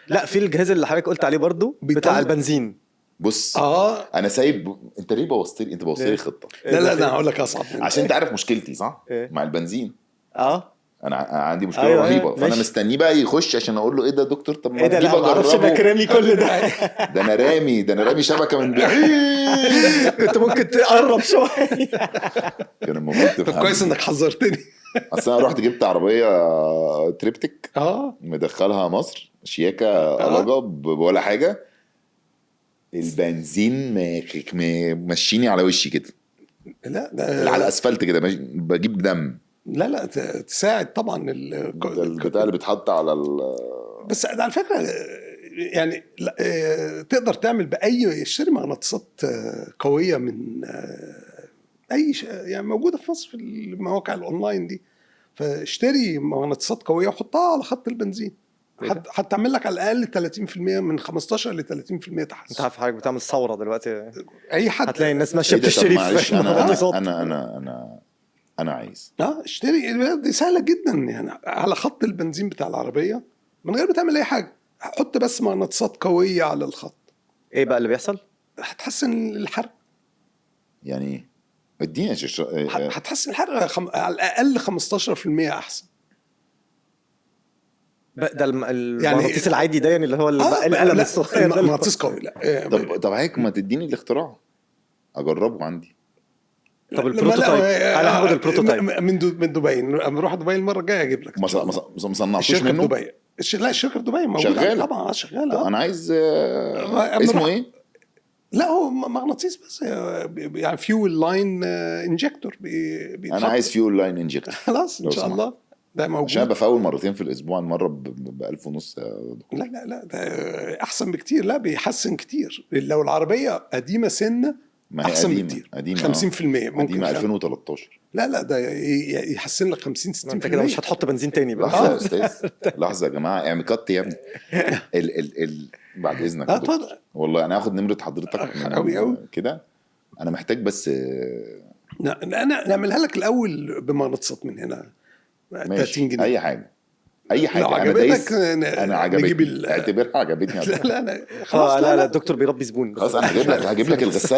لا في الجهاز اللي حضرتك قلت عليه برضو بتاع بيطلع- البنزين. بص اه انا سايب. انت ليه بوظت لي؟ انت بوظت لي ليه؟ خطه. لا لا انا هقول لك اصعب من عشان انت عارف مشكلتي صح إيه؟ مع البنزين. اه انا عندي مشكله أيوة، رهيبه. أيوة، فانا ماشي. مستنيه بقى يخش عشان اقول له ايه ده يا دكتور؟ طب ما ايه ده؟ لا تجيب ما اعرفش انك اجربه. رامي كل ده. ده انا رامي شبكه من بعيد. كنت ممكن تقرب شويه. كان المفروض طب كويس تفهم. انك حذرتني. اصل انا رحت جبت عربيه تريبتك اه مدخلها مصر شياكه قلقه ولا حاجه. البنزين مشيني على وشي كده لا اللي على الاسفلت كده بجيب دم. لا لا تساعد طبعا ده البتاع اللي بيتحط على بس على فكره يعني تقدر تعمل باي اشتري مغناطيسات قويه من اي يعني موجوده في مصر في المواقع الاونلاين دي. فاشتري مغناطيسات قويه وحطها على خط البنزين هتعمل لك على الاقل 30% من 15 ل 30% انت تحسن. عارف حضرتك بتعمل ثوره دلوقتي، اي حد هتلاقي الناس ماشيه إيه ده؟ طب بتشتري معلش في مغناطيسات. انا عايز اشتري. دي سهله جدا يعني على خط البنزين بتاع العربيه من غير ما تعمل اي حاجه. حط بس مغناطيسات قويه على الخط ايه بقى اللي بيحصل؟ هتحسن الحرق. يعني ايه؟ اديني هتحسن الحرق على الاقل 15% احسن. ده المغناطيس العادي ده يعني اللي هو لا القلم الصغير ده مغناطيس قوي لا طب هيك ما تديني الاختراع اجربه عندي. طب البروتوتايب انا هاخد البروتوتايب من دبي. نروح دبي المره الجايه اجيب لك ما صنعتوش الشركه في منه. دبي. لا الشركه في دبي موجوده شغالة. طبعا شغاله. انا عايز أما اسمه روح- ايه؟ لا هو مغناطيس بس يعني فيول لاين انجكتور انا عايز فيول لاين انجكتور. خلاص ان لو شاء سمحت. الله ده موجود. عشان بفاول مرتين في الاسبوع، المره ب 1000 ونص. لا لا لا ده احسن بكتير. لا بيحسن كتير. لو العربيه قديمه سنه ما هي احسن قديمه بكتير. قديمه 50% ممكن قديمه 2013. لا ده يحسن لك 50-60%. انت كده مش هتحط بنزين تاني بقى. لحظه يا استاذ، لحظه يا جماعه، اعمل كت يا ابني. بعد اذنك يا دكتور. طبعا. والله انا هاخد نمره حضرتك أوي. كده. انا محتاج بس انا نعملها لك الاول بمغناطيسات من هنا 30 ماشي جنيه. اي حاجه اي حاجه. لو انا عجبتك دايس. انا نجيب عجبتني، اعتبرها عجبتني. لا لا خلاص. لا الدكتور بيربي زبون. خلاص انا هجيب لك الغساله